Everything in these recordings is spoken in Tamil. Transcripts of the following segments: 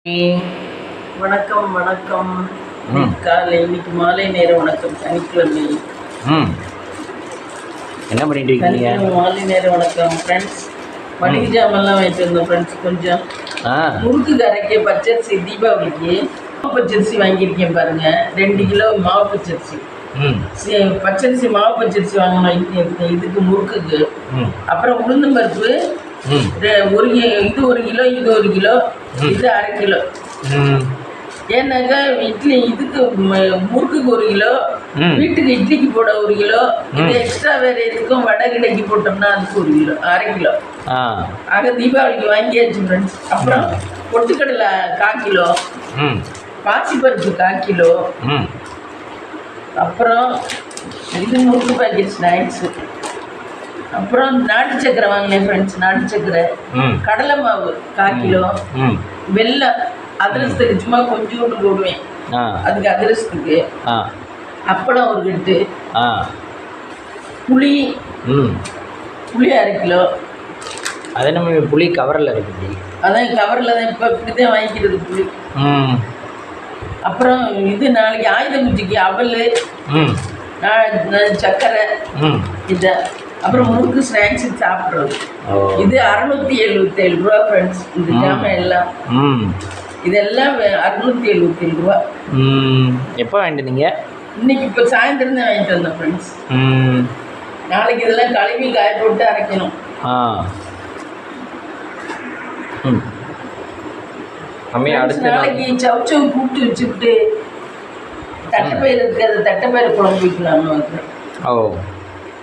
வணக்கம் வணக்கம். ம். காலை இன்னைக்கு மாலை நேர வணக்கம். சனிக்கிழமை என்ன பண்ணிட்டு இருக்கீங்க? மாலை நேர வணக்கம் ஃப்ரெண்ட்ஸ். மளிகை ஜாமெல்லாம் வாங்கிட்டு வந்தோம் ஃப்ரெண்ட்ஸ். கொஞ்சம் ஆ முறுக்கு கரைக்க பச்சரிசி தீபாவளிக்கு மாவு பச்சரிசி வாங்கியிருக்கேன் பாருங்க. 2 கிலோ மாவு பச்சரிசி. ம் பச்சரிசி மாவு பச்சரிசி வாங்கணும் இதுக்கு முறுக்குக்கு. ம் அப்புறம் உளுந்தம் பருப்பு ம் ஒரு இது 1 கிலோ, இது 1 கிலோ, இது 1/2 கிலோ. ம் ஏன்னாக்கா இட்லி இதுக்கு முறுக்குக்கு 1 கிலோ, ம். வீட்டுக்கு இட்லிக்கு போட 1 கிலோ, இது எக்ஸ்ட்ரா வேற எதுக்கும் வடை கிடைக்கு போட்டோம்னா அதுக்கு 1 கிலோ, 1/2 கிலோ. ஆ ஆக தீபாவளிக்கு வாங்கியாச்சு ஃப்ரெண்ட்ஸ். அப்புறம் பொட்டுக்கடலை 1/4 கிலோ, ம் பாசிப்பருப்பு 1/4 கிலோ, ம் அப்புறம் இது முறுக்கு பாக்கெட் ஸ்நாக்ஸு. அப்புறம் நாட்டு சக்கரை வாங்கினேன் ஃப்ரெண்ட்ஸ். நாட்டு சக்கரை, ம் கடலை மாவு 1/4 கிலோ, ம் வெல்லம் அதிரசத்துக்கு சும்மா கொஞ்சோண்டு போடுவேன், ஆ அதுக்கு அதிரசத்துக்கு. ஆ அப்பளம் 1 கட்டு, ஆ புளி ம் 1/2 கிலோ. அது நம்ம புளி கவரில் இருக்குது. அதான் கவரில் தான் இப்போ இப்படி தான் வாங்கிக்கிறது புளி. ம் அப்புறம் இது நாளைக்கு ஆயுத பூஜைக்கு அவல், ம் சர்க்கரை, ம் இதை. அப்புறம் முறுக்கு ஸ்நாக்ஸு சாப்பிட்றது. ஓ இது 677 ரூபா ஃப்ரெண்ட்ஸ். இந்த ஜாமான் எல்லாம் ம் இதெல்லாம் 677 ரூபா. ம் எப்போ வாங்கிட்டீங்க? இன்னைக்கு இப்போ சாயந்தரம் தான் வாங்கிட்டு வந்தேன் ஃப்ரெண்ட்ஸ். ம் நாளைக்கு இதெல்லாம் கழுவி காய போட்டு அரைக்கணும். ஆ ம் அம்மையா அடுத்த நாள் நாளைக்கு சவுச்சவு கூப்பிட்டு வச்சுக்கிட்டு தட்டைப்பயிறு இருக்கு, அந்த தட்டைப்பயிறு குழம்பு வைக்கலாம்னு வைக்கிறேன். ஓ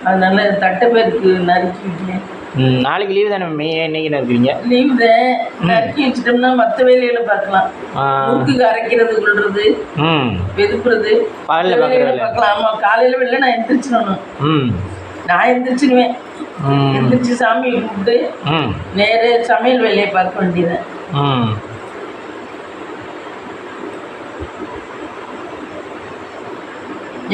அதனால தட்டைப்பயிருக்கு நறுக்கிட்டேன். ம் நாளைக்கு லீவு தானே மம்மி? இன்னைக்கு இருக்கிறீங்க? லீவு தான். நறுக்கி வச்சுட்டோம்னா மற்ற வேலைகளை பார்க்கலாம். ஆ முறுக்குக்கு அரைக்கிறது, கொள்றது, ம் வெதுப்புறது, பகல்ல மத்த வேலைகளை பார்க்குறதில்ல. பார்க்கலாம். ஆமாம், காலையில் வெளில நான் எந்திரிச்சிடணும். ம் நான் எந்திரிச்சிடுவேன். ம் எந்திரிச்சு சாமி கும்பிட்டு ம் நேர சமையல் வேலையை பார்க்க வேண்டியது. ம்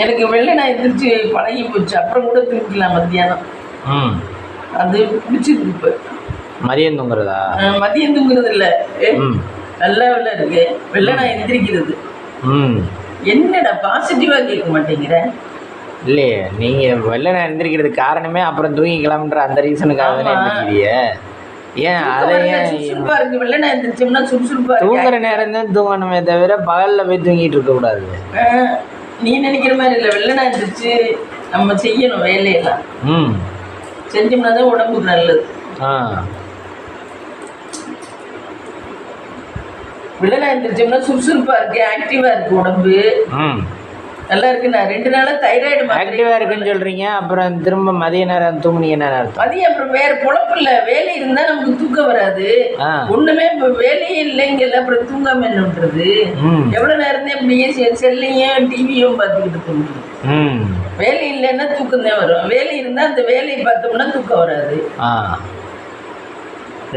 எனக்கு வெளில நான் எந்திரிச்சு பழகி போச்சு. அப்புறம் கூட தூங்கிக்கலாம் மத்தியானம். ம் அது பிடிச்சிருக்கு இப்போ. மதியம் தூங்குறதா? மதியம் தூங்குறது இல்லை, ம் நல்லா வெளில இருக்கு. வெளில நான் எந்திரிக்கிறது. ம் என்னடா பாசிட்டிவாக கேட்க மாட்டேங்கிறேன்? இல்லையே, நீங்கள் வெளில நான் எழுந்திரிக்கிறதுக்கு காரணமே அப்புறம் தூங்கிக்கலாம்ன்ற அந்த ரீசனுக்காக தானே ஆமா. எழுந்திரிக்கிறீங்க. ஏன் அதை ஏன் சுறுசுறுப்பா இருக்கு. வெளில நான் எந்திரிச்சோம்னா சுறுசுறுப்பா தூங்குற இருக்கு. நேரம் தான் தூங்கணுமே தவிர பகலில் போய் தூங்கிட்டு இருக்கக்கூடாது. நீ நினைக்கிற மாதிரி இல்லை. வெளில நான் எந்திரிச்சு நம்ம செய்யணும் வேலையெல்லாம். ம் செஞ்சோம்னா தான் உடம்புக்கு நல்லது. ஆ வெளில நான் எந்திரிச்சோம்னா சுறுசுறுப்பா இருக்கு, ஆக்டிவா இருக்கு உடம்பு. ம் நல்லா இருக்கு. நான் 2 நாளா தைராய்டு ஆக்டிவாக இருக்குன்னு சொல்கிறீங்க, அப்புறம் திரும்ப மதிய நேரம் தூங்குனீங்கன்னா என்ன அர்த்தம்? மதியம் அப்புறம் வேற பொழப்பு இல்லை. வேலை இருந்தா நமக்கு தூக்கம் வராது. ஆ ஒண்ணுமே இப்போ வேலையே இல்லைங்கல்ல, அப்புறம் தூங்காம என்ன பண்றது? ம் எவ்வளவு நேரம் தான் இப்படியே செல்லையும் டிவியும் பார்த்துக்கிட்டு தூங்குறது? ம் வேலை இல்லைன்னா தூக்கம் தான் வரும். வேலை இருந்தா அந்த வேலையை பார்த்தோம்னா தூக்கம் வராது. ஆ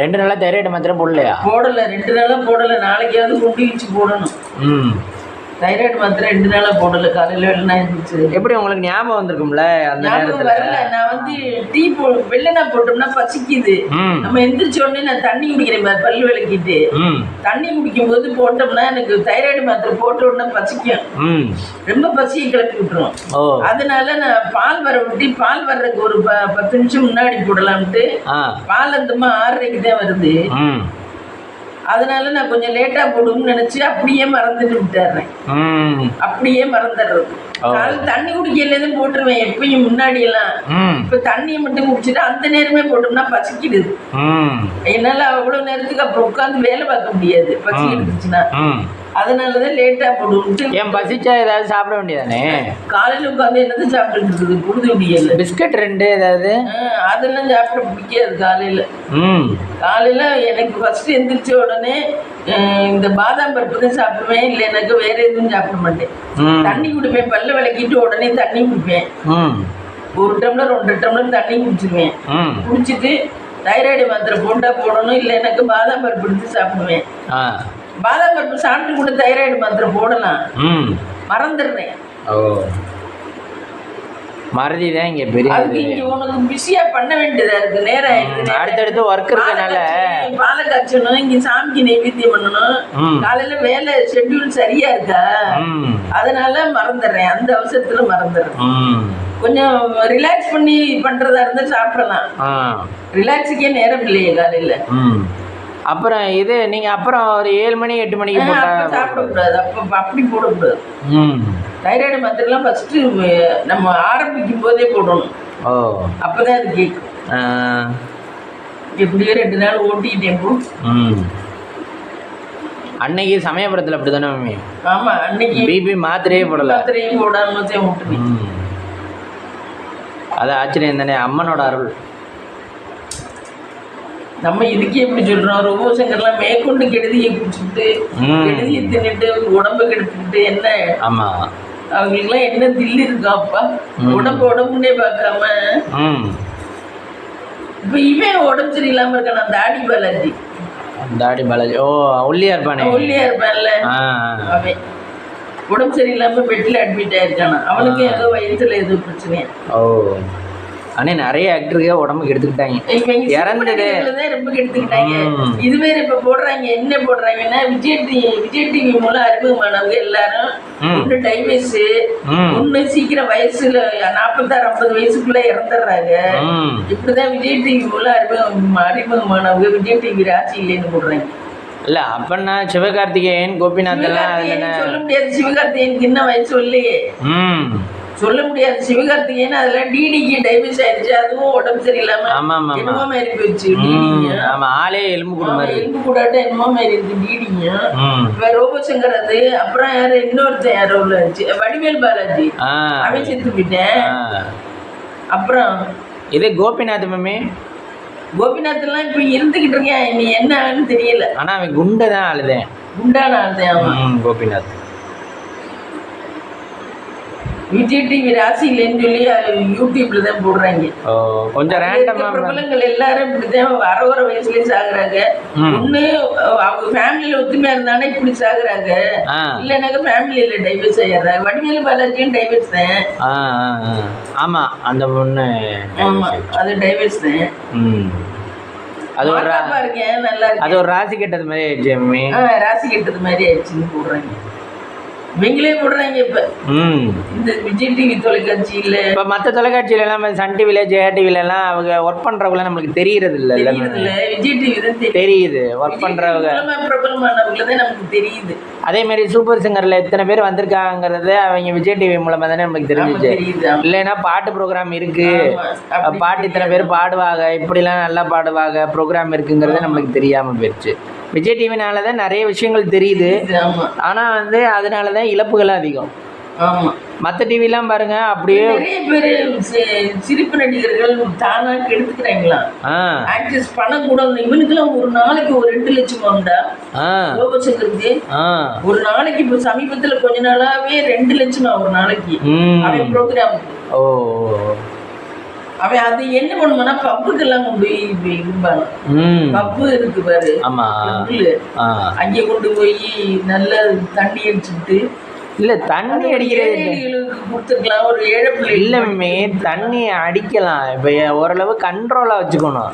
2 நாளாக தைராய்டு மாத்திரம் போடலையா? போடலை, 2 நாளா போடலை. நாளைக்காவது கொண்டு வச்சு போடணும். ம் தைராய்டு மாத்திரை 2 நாளா போடலை. காலையில் வெள்ளனா இருந்துச்சு. எப்படி உங்களுக்கு ஞாபகம் வந்திருக்கும்ல அந்த ஞாபகம் நேரத்தில்? வரல. நான் வந்து டீ வெள்ளனா போட்டோம்னா பசிக்குது. ம் நம்ம எந்திரிச்ச உடனே நான் தண்ணி குடிக்கிறேன் பாரு, பல்லு விளக்கிட்டு. ம் தண்ணி குடிக்கும்போது போட்டோம்னா எனக்கு தைராய்டு மாத்திரை போட்ட உடனே பசிக்கும். ம் ரொம்ப பசியை கிளப்பி விட்டுரும். ஓ அதனால நான் பால் வர விட்டு, பால் வர்றதுக்கு ஒரு 10 நிமிஷம் முன்னாடி போடலாம்ட்டு. ஆ பால் அந்தமா 6:30க்கு தான் வருது. ம் அதனால நான் கொஞ்சம் லேட்டா போடும்னு நினைச்சு அப்படியே மறந்துட்டு விட்டுறேன். ம் அப்படியே மறந்துடுறது. காலையில் தண்ணி குடிக்கலன்னு போட்டுருவேன் எப்பயும் முன்னாடி எல்லாம். ம் இப்ப தண்ணியை மட்டும் குடிச்சிட்டு அந்த நேரமே போட்டோம்னா பசிக்கிடுது. ம் என்னால அவ்வளவு நேரத்துக்கு அப்புறம் உட்காந்து வேலை பார்க்க முடியாது பசி எடுத்துச்சுன்னா. ம் அதனாலதான் லேட்டா போடுவோம்ட்டு. ஏன் பசிச்சா ஏதாவது சாப்பிட வேண்டியதானே? காலையில உட்காந்து என்னது சாப்பிட்டு இருக்குது, புழுது முடியல. பிஸ்கட் 2 ஏதாவது? அதெல்லாம் சாப்பிட பிடிக்காது காலையில. ம் காலையில எனக்கு ஃபர்ஸ்ட் எந்திரிச்ச உடனே இந்த பாதாம் பருப்பு தான் சாப்பிடுவேன். இல்லை எனக்கு வேற எதுவும் சாப்பிட மாட்டேன். ம் தண்ணி குடிப்பேன். பல்ல விளக்கிட்டு உடனே தண்ணி குடிப்பேன். ம் 1 டம்ளர் 1.5 டம்ளர் தண்ணி குடிச்சிருவேன். ம் குடிச்சிட்டு தைராய்டு மாத்திரை போட்டா போடணும், இல்லை எனக்கு பாதாம் பருப்பு எடுத்து சாப்பிடுவேன். ஆ பாதாம் பருப்பு சாப்பிட்டு கூட தைராய்டு மாத்திரை போடலாம். ம் மறந்துடுறேன். ஓ மறதி தான் இங்கே பெரிய அதுக்கு இங்க உனக்கு பிஸியா பண்ண வேண்டியதா இருக்கு. நேரம் ஆயிடுது. அடுத்தடுத்து ஒர்க் இருக்கனால பாலை காய்ச்சணும், இங்க சாமிக்கு நைவேத்தியம் பண்ணணும். காலையில வேலை ஷெட்யூல் சரியா இருக்கா, அதனால மறந்துடுறேன். அந்த அவசரத்துல மறந்துடுறேன். கொஞ்சம் ரிலாக்ஸ் பண்ணி பண்றதா இருந்தா சாப்பிடலாம். ரிலாக்ஸுக்கே நேரம் இல்லையே காலையில. அப்புறம் இது நீங்க அப்புறம் ஒரு 7 மணி 8 மணிக்கு போட்டா சாப்பிடக்கூடாது. அப்படி போடக்கூடாது. தைராய்டு மாத்திரைலாம் ஃபர்ஸ்ட் நம்ம ஆரம்பிக்கும் போதே போடணும். அப்பதான் அது கேட்கும். எப்படியோ 2 நாள் ஓட்டிக்கிட்டேன் போ. அன்னைக்கு சமயபுரத்தில் அப்படிதானே மம்மி? ஆமா, அன்னைக்கு பிபி மாத்திரையே போடல. மாத்திரையே போடாம விட்டுட்டேன். அது ஆச்சரியம் தானே, அம்மனோட அருள். நம்ம இதுக்கே எப்படி சொல்றோம், ரோபோசங்கர்லாம் மேற்கொண்டு கெடுதியை குடிச்சுட்டு கெடுதியை தின்னுட்டு உடம்பு கெடுத்துக்கிட்டு என்ன. ஆமா, அவங்களுக்குலாம் என்ன தில்லு இருக்கா அப்பா, உடம்புன்னே பார்க்காம. இப்ப இவன் உடம்பு சரியில்லாம இருக்கான தாடி பாலாஜி. தாடி பாலாஜி, ஓ ஒல்லியா இருப்பானே. ஒல்லியா இருப்பான்ல அவன், உடம்பு சரியில்லாம பெட்ல அட்மிட் ஆயிருக்கானா. அவனுக்கு ஏதோ வயிற்றுல ஏதோ பிரச்சனையா. ஓ, ஆனா நிறைய ஆக்டருக்கு உடம்புக்கு எடுத்துக்கிட்டாங்க, இறந்தது ரொம்ப கெடுத்துக்கிட்டாங்க. இதுவே இப்ப போடுறாங்க, என்ன போடுறாங்கன்னா விஜய் டிவி மூலம் அறிமுகமானவங்க எல்லாரும் ஒண்ணு டைவர்ஸ், ஒண்ணு சீக்கிரம் வயசுல 46-50 வயசுக்குள்ள இறந்துடுறாங்க. இப்படிதான் விஜய் டிவி மூலம் அறிமுகமானவங்க விஜய் டிவி ராசி இல்லைன்னு போடுறாங்க. இல்ல அப்பன்னா சிவகார்த்திகேயன் கோபிநாத் எல்லாம் சொல்ல முடியாது. சிவகார்த்திகேயனுக்கு இன்னும் வயசு இல்லையே, சொல்ல முடியாது. சிவகார்த்திகேயன் அதுல டிடிக்கு டைவர்ஸ் ஆயிடுச்சு. அதுவும் உடம்பு சரியில்லாம என்னமோ மாதிரி போயிடுச்சு. ஆளே எலும்பு கூடாட்ட என்னமோ மாதிரி இருக்கு டிடிங்க. இப்ப ரோபோசங்கர் அது. அப்புறம் யாரு இன்னொருத்தன் யாரோ உள்ள வடிவேல் பாலாஜி, அவன் செத்து போயிட்டேன். அப்புறம் இது கோபிநாத் மம்மி. கோபிநாத் எல்லாம் இப்ப இருந்துகிட்டு இருக்கேன், நீ என்னன்னு தெரியல. ஆனா அவன் குண்டதான் ஆளுதேன், குண்டான ஆளுதேன் கோபிநாத். விஜய் டிவி ராசி இல்லைன்னு சொல்லி யூடியூப்ல தான் போடுறாங்க. கொஞ்சம் ரேண்டமா பிரபலங்கள் எல்லாரும் இப்படிதான் வர வயசுலயே சாகுறாங்க. ஒண்ணு அவங்க ஃபேமிலியில ஒத்துமையா இருந்தானே இப்படி சாகுறாங்க, இல்லைனாக்க ஃபேமிலியில டைவர்ஸ் ஆயிடுறாங்க. வடிவேலு பாலாஜியும் டைவர்ஸ் தான். ஆமா, அந்த பொண்ணு ஆமா, அது டைவர்ஸ் தான். அது ஒரு இருக்கேன் நல்லா இருக்கு. அது ஒரு ராசி கெட்டது மாதிரி ஆயிடுச்சு. ராசி கெட்டது மாதிரி ஆயிடுச்சுன்னு போடுறாங்க. இவங்களே போடுறாங்க இப்ப இந்த விஜய் டிவி தொலைக்காட்சியில. இப்ப மற்ற தொலைக்காட்சியில எல்லாம் சன் டிவில ஜெயா டிவில எல்லாம் அவங்க ஒர்க் பண்றவங்க நம்மளுக்கு தெரியறது இல்ல. விஜய் டிவி தான் தெரியுது ஒர்க் பண்றவங்க, பிரபலமானவங்க தான் நமக்கு தெரியுது. அதே மாதிரி சூப்பர் சிங்கர்ல எத்தனை பேர் வந்திருக்காங்கிறது அவங்க விஜய் டிவி மூலமா தானே நமக்கு தெரிஞ்சிச்சு. இல்லைன்னா பாட்டு ப்ரோக்ராம் இருக்கு, பாட்டு இத்தனை பேர் பாடுவாங்க, இப்படிலாம் நல்லா பாடுவாங்க, ப்ரோக்ராம் இருக்குங்கிறது நம்மளுக்கு தெரியாம போயிடுச்சு. விஜய் டிவினால தான் நிறைய விஷயங்கள் தெரியுது. ஆனால் வந்து அதனால தான் இழப்புகள் அதிகம். மற்ற டிவிலாம் பாருங்க, அப்படியே நிறைய பேர் சிரிப்பு நடிகர்கள் தானா கெடுத்துக்கிறாங்களா. ஆக்ட்ரஸ் பணம் கூட இவனுக்குலாம் ஒரு நாளைக்கு ஒரு 2 லட்சம் உண்டா ரோபோசங்கருக்கு. ஒரு நாளைக்கு இப்போ சமீபத்துல கொஞ்ச நாளாவே 2 லட்சம் ஒரு நாளைக்கு அவன் ப்ரோக்ராம். ஓ, அவன் அது என்ன பண்ணுவானா பப்புக்கு எல்லாம் கொண்டு போய் இருப்பாங்க. பப்பு இருக்கு பாரு, அங்கே கொண்டு போய் நல்ல தண்ணி அடிச்சுட்டு. இல்ல தண்ணி அடிக்கிறது கொடுத்துருக்கலாம் ஒரு ஏழை பிள்ளை. இல்லமே தண்ணி அடிக்கலாம், இப்ப ஓரளவு கண்ட்ரோலா வச்சுக்கணும்.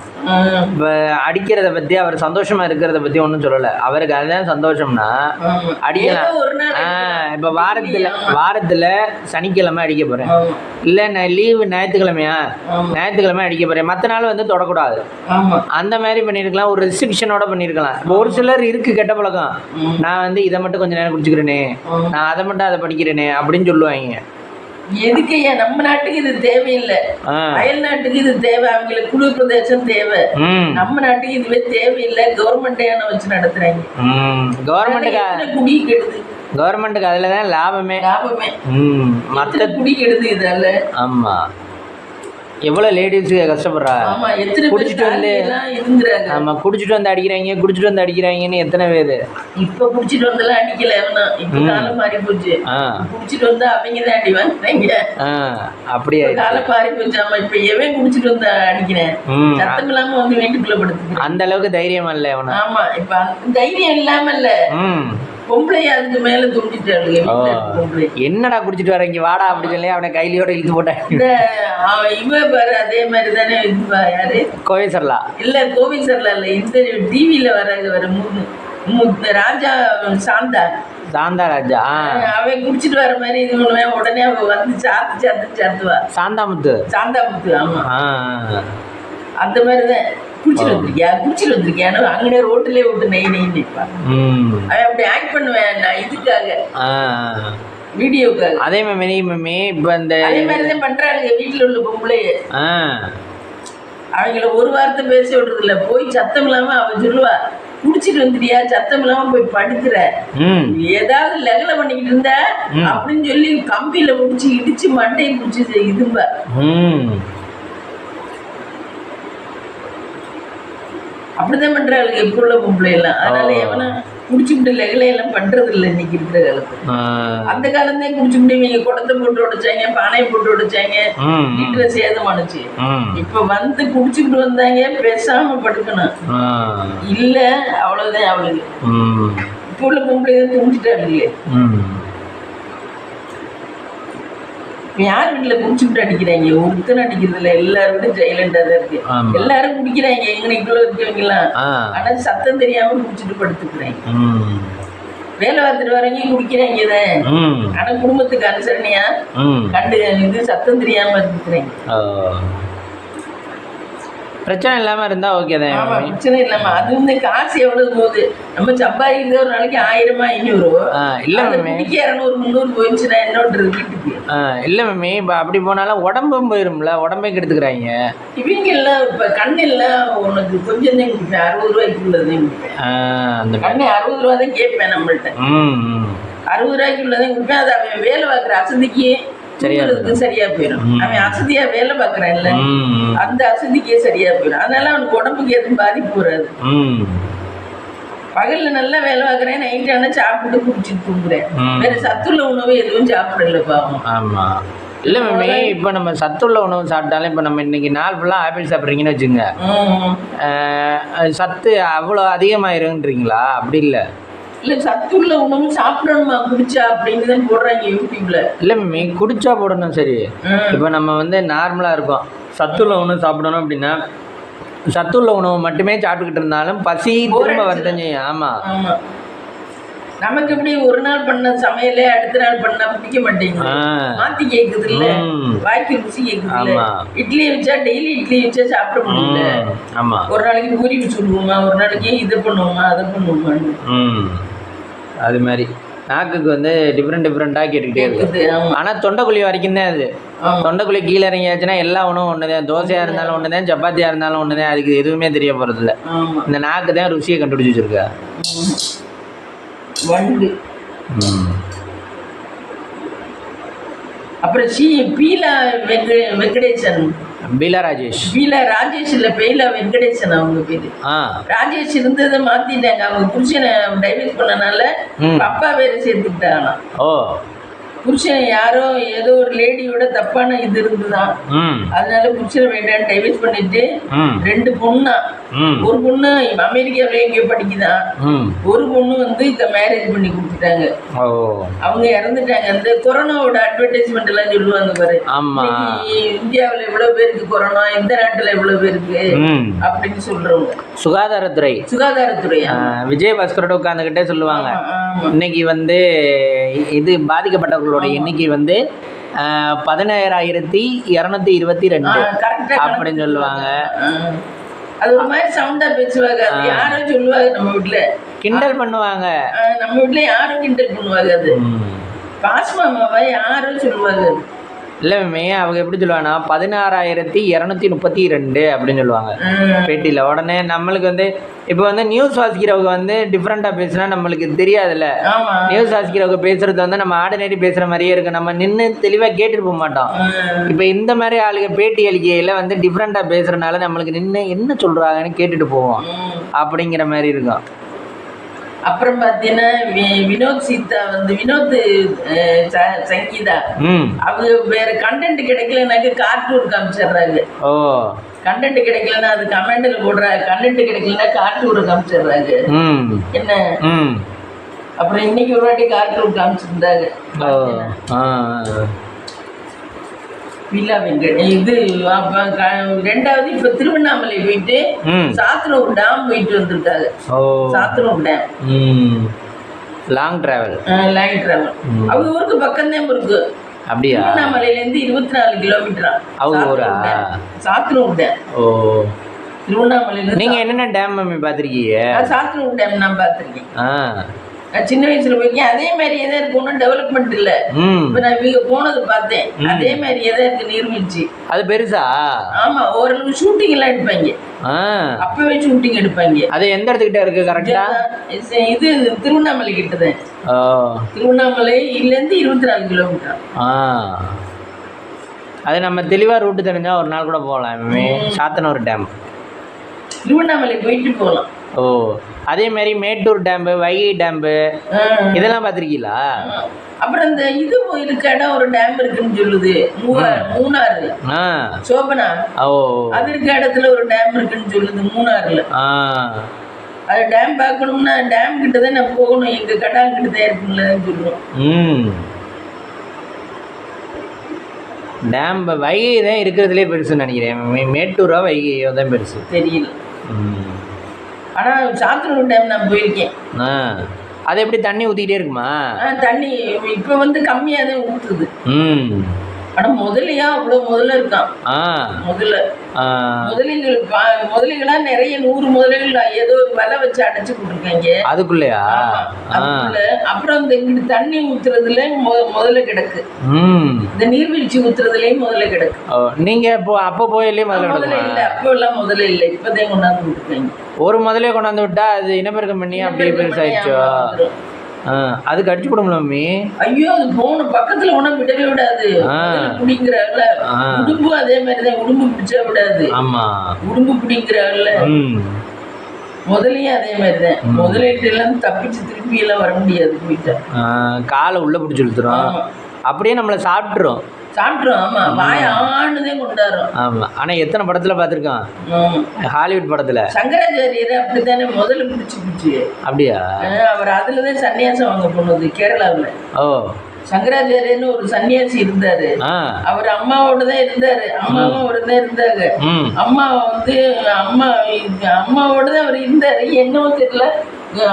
இப்ப அடிக்கிறத பத்தி அவர் சந்தோஷமா இருக்கிறத பத்தி ஒன்றும் சொல்லல, அவருக்கு அதுதான் சந்தோஷம்னா அடிக்கலாம். இப்ப வாரத்துல சனிக்கிழமை அடிக்க போறேன், இல்ல நான் லீவு ஞாயிற்றுக்கிழமை அடிக்க போறேன், மற்ற நாள் வந்து தொடக்கூடாது. அந்த மாதிரி பண்ணிருக்கலாம், ஒரு ரெஸ்ட்ரிக்ஷனோட பண்ணிருக்கலாம். ஒரு சிலர் இருக்கு கெட்ட பழக்கம், நான் வந்து இதை மட்டும் கொஞ்ச நேரம் குடிச்சுக்கிறேனே, நான் அதை அதை படிக்கிறேனே அப்படின்னு சொல்லுவாங்க. எதுக்கு நம்ம நாட்டுக்கு இது தேவையில்லை, அயல் நாட்டுக்கு இது தேவை, அவங்களுக்கு குளிர் பிரதேசம் தேவை. நம்ம நாட்டுக்கு இதுவே தேவையில்லை, கவர்மெண்ட்டே வச்சு நடத்துறாங்க. குடி கெடுது, கவர்மெண்ட்டுக்கு அதுலதான் லாபமே. மற்ற குடி கெடுது இதால. ஆமா, எவ்வளோ லேடிஸ் கஷ்டப்படுறாங்க, குடிச்சிட்டு வந்து குடிச்சிட்டு வந்து அடிக்கிறாங்கன்னு எத்தனை பேர். இப்ப குடிச்சிட்டு வந்தெல்லாம் அடிக்கல, இப்ப காலம் மாறி போச்சு. குடிச்சிட்டு வந்தா அவங்க தான் அடி வாங்குறாங்க. அப்படியே காலம் மாறி போச்சு. ஆமா, இப்ப எவன் குடிச்சிட்டு வந்தா அடிக்கிறேன், சத்தம் இல்லாம வந்து வீட்டுக்குள்ள படுத்துக்கிறேன். அந்த அளவுக்கு தைரியமா இல்ல அவன. ஆமா, இப்ப தைரியம் இல்லாம இல்ல, பொம்பளை அதுக்கு மேல தூண்டிட்டாளுங்க பொம்பளை. என்னடா குடிச்சிட்டு வர இங்க வாடா அப்படி சொல்லி அவனை கையிலோட இழுத்து போட்டேன். இவ பாரு அதே மாதிரி தானே யாரு கோவிசர்லா இல்ல கோவிசர்லா இல்ல இந்த டிவியில வர ராஜா சாந்தா ராஜா அவன் குடிச்சிட்டு வர மாதிரி இது பண்ணுவேன். உடனே அவ வந்து சாத்துவா சாந்தாமுத்து. ஆமா அந்த மாதிரிதான் குடிச்சிட்டு வந்திருக்கியான்னு அங்கே ரோட்டிலே விட்டு நெய் நிற்பான். அவன் அப்படி ஆக்ட் பண்ணுவேன் நான் இதுக்காக வீடியோக்காக. அதே மாதிரி இப்போ இந்த அதே மாதிரிதான் பண்றாங்க வீட்டுல உள்ள பொம்பளைய. அவங்கள ஒரு வார்த்தை பேச விடுறது இல்ல. போய் சத்தம் இல்லாம அவ சொல்லுவா குடிச்சிட்டு வந்துட்டியா சத்தம் இல்லாம போய் படுக்கிற ஏதாவது லெகல பண்ணிக்கிட்டு இருந்த அப்படின்னு சொல்லி கம்பியில முடிச்சு இடிச்சு மண்டையை பிடிச்சி இதும்ப. அப்படிதான் பண்றாங்க இப்ப உள்ள பொம்பளை எல்லாம். அதனால எவனா குடிச்சுக்கிட்டு லெகலையெல்லாம் பண்றது இல்லை இன்னைக்கு இருக்கிற காலத்து. அந்த காலத்தையும் குடிச்சுக்கிட்டு இவங்க குடத்தை போட்டு உடைச்சாங்க, பானையை போட்டு உடைச்சாங்க, வீட்டுல சேதம் அனுச்சு. இப்ப வந்து குடிச்சுக்கிட்டு வந்தாங்க பேசாம படுக்கணும் இல்ல அவ்வளவுதான் அவளுக்கு. இப்ப உள்ள பொம்பளை குடிச்சுட்டாங்க. யார் வீட்டுல குடிச்சுக்கிட்டு அடிக்கிறாங்க? ஒருத்தனை அடிக்கிறது இல்ல. எல்லாரும் விட சைலண்டா தான் இருக்கு. எல்லாரும் குடிக்கிறாங்க எங்கனைக்குள்ள இருக்கவங்க எல்லாம். ஆனா சத்தம் தெரியாம குடிச்சிட்டு படுத்துக்கிறாங்க. வேலை பார்த்துட்டு வரவங்க குடிக்கிறாங்க. ஆனா குடும்பத்துக்கு அனுசரணையா கண்டு இது சத்தம் தெரியாம இருக்கிறாங்க. பிரச்சனை இல்லாம இருந்தா ஓகே தான். ஆமா பிரச்சனை இல்லாம அது வந்து காசு எவ்வளவு போகுது. நம்ம சம்பாதிக்கிறது ஒரு நாளைக்கு 1000 500 இல்ல 200 300 போயிடுச்சுன்னா என்னோட வீட்டுக்கு. இல்ல மேமி இப்ப அப்படி போனாலும் உடம்பும் போயிரும்ல, உடம்பே கெடுத்துக்கிறாங்க இவங்க எல்லாம். இப்ப கண்ணு எல்லாம் உனக்கு கொஞ்சம் தான் குடிப்பேன், 60 ரூபாய்க்குள்ளதான் குடிப்பேன். அந்த கண்ணு 60 ரூபா தான் கேட்பேன் நம்மள்ட்ட. 60 ரூபாய்க்குள்ளதான் குடிப்பேன். அது அவன் வேலை பார்க்குற அசதிக்கு சரியா போயிடும். அவன் அசதியா வேலை பார்க்கறான்ல அந்த அசதிக்கே சரியா போயிடும். அதனால அவனுக்கு உடம்புக்கு எதுவும் பாதிப்பு வராது. பகல்ல நல்லா வேலை பார்க்கறேன், நைட் ஆனா சாப்பிட்டு குடிச்சிட்டு தூங்குறேன். வேற சத்துள்ள உணவு எதுவும் சாப்பிடல பாவம். ஆமா இல்ல மேமி இப்போ நம்ம சத்துள்ள உணவு சாப்பிட்டாலும் இப்போ நம்ம இன்னைக்கு நாள் ஃபுல்லாக ஆப்பிள் சாப்பிட்றீங்கன்னு வச்சுங்க, சத்து அவ்வளோ அதிகமாயிருன்றீங்களா? அப்படி இல்லை. இல்லை சத்துள்ள உணவு சாப்பிடணுமா குடிச்சா அப்படின்னு தான் போடுறாங்க யூடியூப்ல. இல்லை மேமி குடிச்சா போடணும் சரி. இப்போ நம்ம வந்து நார்மலாக இருக்கோம், சத்துள்ள உணவு சாப்பிடணும் அப்படின்னா சத்துள்ள உணவு மட்டுமே சாப்பிட்டுக்கிட்டு இருந்தாலும் பசி திரும்ப வருதுங்க. ஆமாம் ஆமாம் நமக்கு எப்படி ஒரு நாள் பண்ண சமையலே அடுத்த நாள் பண்ணா பிடிக்க மாட்டேங்குது, மாத்தி கேக்குது இல்ல, வாய்க்கு ருசி கேக்குது இல்ல. இட்லி வச்சா டெய்லி இட்லி வச்சா சாப்பிட முடியல. ஆமா ஒரு நாளைக்கு பூரி வச்சுடுவோமா, ஒரு நாளைக்கு இதை பண்ணுவோமா அதை பண்ணுவோமா. அது மாதிரி நாக்குக்கு வந்து டிஃப்ரெண்ட்டாக கேட்டுக்கிட்டே இருக்குது. ஆனால் தொண்டைக்குழி வரைக்கும் தான் அது. தொண்டைக்குழி கீழே இறங்கியாச்சுன்னா எல்லா உணவும் ஒன்று தான். தோசையாக இருந்தாலும் ஒன்று தான், சப்பாத்தியாக இருந்தாலும் ஒன்று தான். அதுக்கு எதுவுமே தெரிய போகிறதில்ல. இந்த நாக்கு தான் ருசியை கண்டுபிடிச்சி வச்சுருக்கா. அப்புறம் பீலா வெங்கடேசன், பீலா ராஜேஷ் இல்ல பீலா வெங்கடேசன் அவங்க பேரு. ராஜேஷ் இருந்ததை மாத்திட்டாங்க. அவங்க புருஷனை டைவர்ஸ் பண்ணனால அப்பா வேற சேர்த்துக்கிட்டாங்களாம். புருஷன் யாரோ ஏதோ ஒரு லேடியோட தப்பான இது இருந்துதான், அதனால புருஷனை வேண்டாம் டைவர்ஸ் பண்ணிட்டு 2 பொண்ணா, ஒரு பொண்ணு அமெரிக்காவில எங்கேயோ படிக்குதான், ஒரு பொண்ணு வந்து மேரேஜ் பண்ணி கொடுத்துட்டாங்க. அவங்க இறந்துட்டாங்க. அந்த கொரோனாவோட அட்வர்டைஸ்மெண்ட் எல்லாம் சொல்லுவாங்க பாரு, இந்தியாவில் இவ்வளவு பேருக்கு கொரோனா, இந்த நாட்டுல இவ்வளவு பேருக்கு அப்படின்னு சொல்றவங்க. சுகாதாரத்துறை விஜயபாஸ்கரோட உட்கார்ந்துகிட்டே சொல்லுவாங்க, இன்னைக்கு வந்து இது பாதிக்கப்பட்டவர்களோட எண்ணிக்கை வந்து 17,222 அப்படின்னு சொல்லுவாங்க. அது ஒரு மாதிரி சவுண்டா பேசுவாங்க. அது யாரும் சொல்லுவாங்க நம்ம வீட்டுல கிண்டல் பண்ணுவாங்க. நம்ம வீட்டுல யாரும் கிண்டல் பண்ணுவாங்க. அது பாஸ்மாமாவா யாரும் சொல்லுவாங்க. இல்லை அவங்க எப்படி சொல்லுவாங்கன்னா 16,232 அப்படின்னு சொல்லுவாங்க பேட்டியில். உடனே நம்மளுக்கு வந்து இப்போ வந்து நியூஸ் வாசிக்கிறவங்க வந்து டிஃப்ரெண்ட்டாக பேசுனா நம்மளுக்கு தெரியாதுல்ல. நியூஸ் வாசிக்கிறவங்க பேசுறது வந்து நம்ம ஆர்டினரி பேசுகிற மாதிரியே இருக்கு, நம்ம நின்று தெளிவாக கேட்டுட்டு போக மாட்டோம். இப்போ இந்த மாதிரி ஆளுங்க பேட்டி அளிக்கையில் வந்து டிஃப்ரெண்ட்டாக பேசுகிறனால நம்மளுக்கு நின்று என்ன சொல்கிறாங்கன்னு கேட்டுட்டு போவோம் அப்படிங்கிற மாதிரி இருக்கும். அப்புறம் பாத்தீங்கன்னா வினோத் சீதா வந்து வினோத் சங்கீதா அவங்க வேற கண்டென்ட் கிடைக்கலனாக்க கார்ட்டூன் காமிச்சிடுறாங்க. கண்டென்ட் கிடைக்கலன்னா அது கமெண்ட்ல போடுறாங்க, கண்டென்ட் கிடைக்கலன்னா கார்ட்டூன் காமிச்சிடுறாங்க. என்ன அப்புறம் இன்னைக்கு ஒரு வாட்டி கார்ட்டூன் காமிச்சிருந்தாங்க. வில்லா வெங்கட் இது. ரெண்டாவது இப்ப திருவண்ணாமலை போயிட்டு சாத்தனூர் டேம் போயிட்டு வந்திருக்காங்க. Sathanur dam long travel. அவங்க ஊருக்கு பக்கம்தான் இருக்கு. அப்படியா? திருவண்ணாமலையில இருந்து 24 கிலோமீட்டரா அவங்க ஊரா? சாத்தனூர் டேம். திருவண்ணாமலையில நீங்க என்னென்ன டேம் மம்மி பாத்திருக்கீங்க? சாத்தனூர் டேம் நான் பாத்திருக்கேன். சின்ன வயசுல போயிருக்கேன். அதே மாதிரியே தான் இருக்கு, ஒன்றும் டெவலப்மெண்ட் இல்ல. இப்ப நான் இவங்க போனது பார்த்தேன், அதே மாதிரியே தான் இருக்கு நீர்வீழ்ச்சி. அது பெருசா? ஆமா, ஓரளவு ஷூட்டிங் எல்லாம் எடுப்பாங்க. அப்பவே ஷூட்டிங் எடுப்பாங்க. அது எந்த இடத்துக்கிட்ட இருக்கு கரெக்டா? இது திருவண்ணாமலை கிட்டதான். திருவண்ணாமலையில இருந்து 24 கிலோமீட்டர். அது நம்ம தெளிவா ரூட்டு தெரிஞ்சா ஒரு நாள் கூட போகலாம். சாத்தனூர் டேம் திருவண்ணாமலை போயிட்டு போகலாம். அதே மாதிரி மேட்டூர் டேம்பு, வைகை டேம்பு இதெல்லாம் பார்த்துருக்கீங்களா? அப்புறம் இந்த இது இருக்க இடம் ஒரு டேம் இருக்குன்னு சொல்லுது, மூணாறு. சோபனா அது இருக்க இடத்துல ஒரு டேம் இருக்குன்னு சொல்லுது மூணாறுல. அது டேம் பார்க்கணும்னா டேம் கிட்டதான் நான் போகணும். எங்க கடால் கிட்டதான் இருக்குன்னு சொல்லுவோம். டேம் வைகை தான் இருக்கிறதுலே பெருசுன்னு நினைக்கிறேன். மேட்டூரா வைகையோ தான் பெருசு தெரியல. ஆனா சாத்தனூர் டேம் நான் போயிருக்கேன். அது எப்படி தண்ணி ஊத்திக்கிட்டே இருக்குமா? தண்ணி இப்ப வந்து கம்மியா தான் ஊத்துது. ஆனா முதலையா அவ்வளவு முதல்ல இருக்கான். முதலைகளா நிறைய 100 முதலைகள் ஏதோ ஒரு வலை வச்சு அடைச்சு போட்டுருக்காங்க அதுக்குள்ளயா. அப்புறம் இந்த தண்ணி ஊத்துறதுல முதல்ல கிடக்கு. இந்த நீர்வீழ்ச்சி ஊத்துறதுலயும் முதல்ல கிடக்கு. நீங்க அப்ப போயிலே முதல்ல இல்ல, அப்ப எல்லாம் முதல்ல இல்ல, இப்பதான் கொண்டாந்து விட்டுருக்காங்க. ஒரு முதலே கொண்டாந்து விட்டா அது இனப்பெருக்கம் பண்ணி அப்படியே பெருசாயிடுச்சோ. அதுக்கு அடிச்சு விடுங்களா மம்மி? ஐயோ, அது போன பக்கத்துல ஒண்ணா விடவே விடாது. பிடிங்கிறாங்கல்ல உடும்பு, அதே மாதிரிதான் உடும்பு பிடிச்சா விடாது. ஆமா, உடும்பு பிடிங்கிறாங்கல்ல முதலையும் அதே மாதிரிதான். முதலிட்டு எல்லாம் தப்பிச்சு திருப்பி எல்லாம் வர முடியாது. போயிட்டா காலை உள்ள பிடிச்சி இழுத்துரும், அப்படியே நம்மளை சாப்பிட்டுரும். ஆமா, வாய ஆணுதே கொண்டாடும். ஆமா, ஆனா எத்தனை படத்துல பாத்திருக்கான், ஹாலிவுட் படத்துல. சங்கராச்சாரியர் அப்படித்தானே முதல்ல பிடிச்சு. அப்படியா? அவர் அதுலதான் சன்னியாசம் வாங்க போனது கேரளாவுல. சங்கராச்சாரியர்னு ஒரு சன்னியாசி இருந்தாரு. அவர் அம்மாவோட தான் இருந்தாரு, அம்மாவும் அவரு தான் இருந்தாங்க. அம்மாவோட தான் அவர் இருந்தாரு. என்னவோ தெரியல,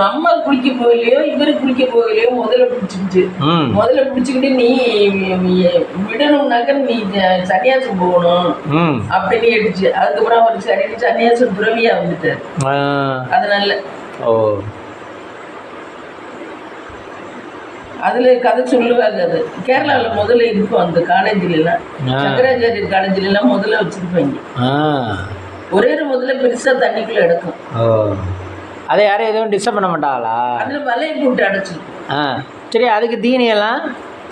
அம்மா குளிக்க போகலையோ இவரு குளிக்க போகலையோ முதல்ல பிடிச்சிருச்சு. முதல்ல பிடிச்சிக்கிட்டு நீ விடணும்னாக்க நீ சன்னியாசம் போகணும் அப்படின்னு கேட்டுச்சு. அதுக்கப்புறம் அவர் சரி சன்னியாசம் துறவியா வந்துட்டாரு. அதனால அதுல கதை சொல்லுவாங்க. அது கேரளால முதல்ல இருக்கும். அந்த காலேஜ்ல எல்லாம், சங்கராச்சாரியர் காலேஜ்ல எல்லாம் முதல்ல வச்சிருப்பாங்க. ஒரே ஒரு முதல்ல பெருசா தண்ணிக்குள்ள எடுக்கும். அதை யாரும் எதுவும் டிஸ்டர்ப் பண்ண மாட்டாங்களா? அதுல வலையை போட்டு அடைச்சிருக்கும். சரி, அதுக்கு தீனி எல்லாம்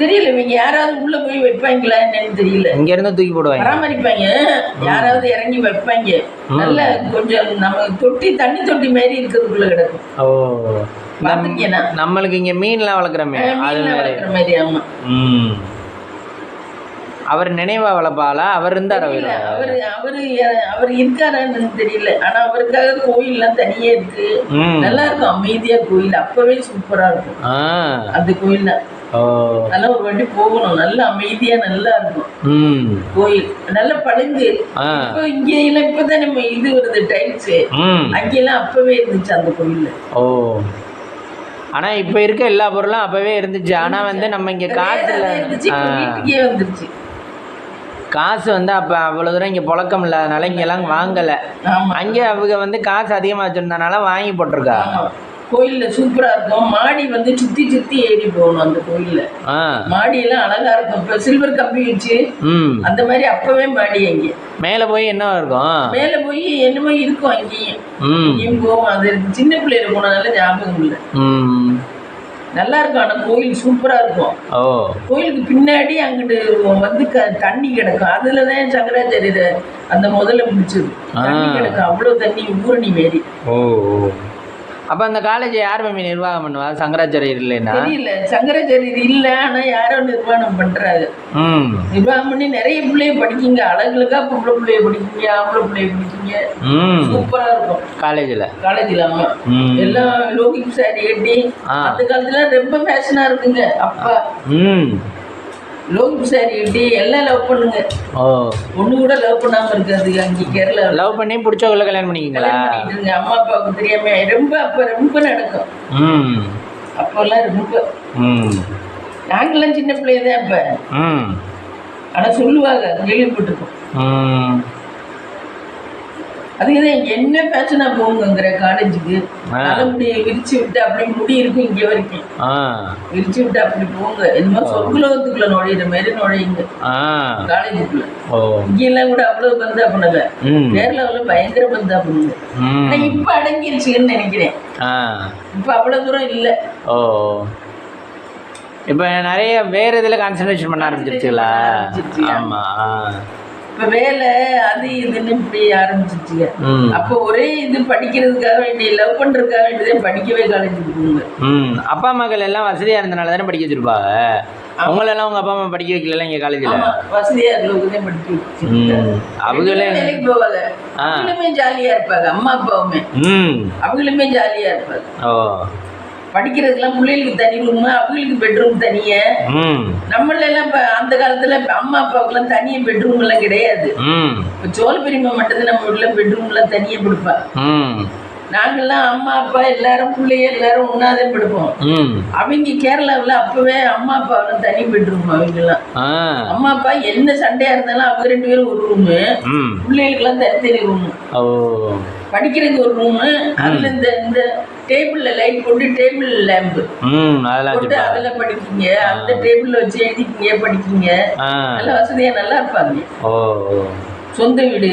தெரியல. இவங்க யாராவது உள்ள போய் வைப்பாங்களா என்னன்னு தெரியல. இங்க இருந்து தூக்கி போடுவாங்க, பராமரிப்பாங்க. யாராவது இறங்கி வைப்பாங்க. நல்ல கொஞ்சம் நம்ம தண்ணி தொட்டி மாதிரி இருக்கிறதுக்குள்ள கிடக்கும். நம்மளுக்கு இங்க மீன்லாம் வளர்க்குறமே அது மாதிரி. ஆமா, அவர் நினைவா வளர்ப்பாளா? அவர் இருந்தார். அவர் இருக்காரான்னு தெரியல. ஆனா அவருக்காக கோயில் எல்லாம் தனியே இருக்கு. நல்லா இருக்கும், அமைதியா கோயில். அப்பவே சூப்பரா இருக்கும் அந்த கோயில். அதெல்லாம் ஒரு வாட்டி போகணும். நல்ல அமைதியா நல்லா இருக்கும் கோயில். நல்ல பழுங்கு. இப்போ இங்க எல்லாம் இப்பதான் நம்ம இது வருது டைல்ஸ். அங்கெல்லாம் அப்பவே இருந்துச்சு அந்த கோயில்ல. ஆனா இப்ப இருக்க எல்லா பொருளும் அப்பவே இருந்துச்சு. ஆனா வந்து நம்ம இங்க காசுல வீட்டுக்கே வந்துருச்சு. காசு வந்து அப்போ அவ்வளோ தூரம் இங்கே புழக்கம் இல்லாதனால இங்கெல்லாம் வாங்கலை. அங்கே அவங்க வந்து காசு அதிகமாக வச்சுருந்தனால வாங்கி போட்டிருக்கா. கோயிலில் சூப்பராக இருக்கும். மாடி வந்து சுற்றி சுற்றி ஏறி போகணும். அந்த கோயிலில் மாடியெல்லாம் அழகாக இருக்கும். இப்போ சில்வர் கம்பி வச்சு அந்த மாதிரி அப்போவே மாடி. அங்கே மேலே போய் என்ன இருக்கும், மேலே போய் என்னமோ இருக்கும். அங்கேயும் போவோம். அது சின்ன பிள்ளையில போனதுனால ஞாபகம் இல்லை. நல்லா இருக்கும். ஆனால் கோயில் சூப்பராக இருக்கும். கோயிலுக்கு பின்னாடி அங்கிட்டு வந்து தண்ணி கிடக்கும். அதில் தான் சங்கராச்சாரியர் அந்த முதல்ல முடிச்சது. தண்ணி கிடக்கும், அவ்வளோ தண்ணி, ஊரணி மாரி. அப்போ அந்த காலேஜ் யார் மம்மி நிர்வாகம் பண்ணுவா? சங்கராச்சாரியர் இல்லைன்னா தெரியல, சங்கராச்சாரியர் இல்ல, ஆனா யாரோ நிர்வாகம் பண்றாங்க. நிர்வாகம் பண்ணி நிறைய பிள்ளைய படிக்கீங்க, அழகுலக்கா பொம்பளை பிள்ளைய படிக்கீங்க, ஆம்பளை பிள்ளைய படிக்கீங்க, சூப்பரா இருக்கும் காலேஜ்ல. ஆமா, எல்லாம் லோகிக் சாரி கட்டி அந்த காலத்துல ரொம்ப ஃபேஷனா இருக்குங்க. அப்பா லோகிக் சாரி கட்டி எல்லாம் லவ் பண்ணுங்க. ஒண்ணு கூட லவ் பண்ணாம இருக்காது. அங்கே கேரளா லவ் பண்ணி பிடிச்சவங்கள கல்யாணம் பண்ணிக்கிங்களா? அம்மா அப்பாவுக்கு தெரியாம ரொம்ப அப்ப ரொம்ப நடக்கும். அப்பெல்லாம் ரொம்ப நாங்கெல்லாம் சின்ன பிள்ளையதான் அப்ப. ஆனா சொல்லுவாங்க, கேள்விப்பட்டிருக்கோம். அதுக்குதான் என்ன பேஷனா போகுங்கிற காலேஜுக்கு தலைமுடியை விரிச்சு விட்டு அப்படி முடி இருக்கும் இங்க வரைக்கும் விரிச்சு விட்டு அப்படி போங்க. என்னமோ சொர்க்குலோகத்துக்குள்ள நுழையிற மாதிரி நுழையுங்க காலேஜுக்குள்ள. இங்க எல்லாம் கூட அவ்வளவு பந்தா பண்ணல, கேரளாவுல பயங்கர பந்தா பண்ணுங்க. ஆனா இப்ப அடங்கிருச்சுன்னு நினைக்கிறேன். இப்ப அவ்வளவு தூரம் இல்ல. இப்ப நிறைய வேற இதுல கான்சென்ட்ரேஷன் பண்ண ஆரம்பிச்சிருச்சுங்களா? ஆமா, இப்ப வேலை அது இதுன்னு இப்படி ஆரம்பிச்சிருச்சுங்க. அப்போ ஒரே இது படிக்கிறதுக்காக வேண்டிய, லவ் பண்றதுக்காக வேண்டியதே படிக்கவே காலேஜுக்கு போங்க. அப்பா அம்மாக்கள் எல்லாம் வசதியா இருந்தனால தானே படிக்க வச்சிருப்பாங்க. அவங்களெல்லாம் உங்க அப்பா அம்மா படிக்க வைக்கல இங்க காலேஜ்ல? வசதியா இருக்கிறவங்க படிக்க வச்சு அவங்களே வேலைக்கு போவாங்க. அவங்களுமே ஜாலியா இருப்பாங்க, அம்மா அப்பாவுமே அவங்களுமே ஜாலியா இருப்பாங்க. படிக்கிறதுக்கெல்லாம் பிள்ளைகளுக்கு தனி ரூம், அவங்களுக்கு பெட்ரூம் தனிய. நம்மள எல்லாம் இப்ப அந்த காலத்துல அம்மா அப்பாவுக்கு எல்லாம் தனியா பெட்ரூம் எல்லாம் கிடையாது. இப்ப சோழ பெரியம்மா மட்டும்தான் நம்ம வீட்டுல பெட்ரூம் எல்லாம் தனியா படுப்பா. நாங்கெல்லாம் அம்மா அப்பா எல்லாரும் பிள்ளைய எல்லாரும் ஒன்னாதான் படுப்போம். அவங்க கேரளாவுல அப்பவே அம்மா அப்பா தனி பெட்ரூம். அவங்க எல்லாம் அம்மா அப்பா என்ன சண்டையா இருந்தாலும் அவங்க 2 பேரும் ஒரு ரூமு, பிள்ளைகளுக்கு எல்லாம் தனித்தனி ரூமு. படிக்கிறதுக்கு ஒரு ரூமு, அதுல இந்த டேபிள்ல லைட் போட்டு டேபிள் லேம்ப் போட்டு அதுல படிக்கீங்க, அந்த டேபிள்ல வச்சு எழுதிக்கீங்க படிக்கீங்க. நல்ல வசதியா நல்லா இருப்பாங்க. சொந்த வீடு,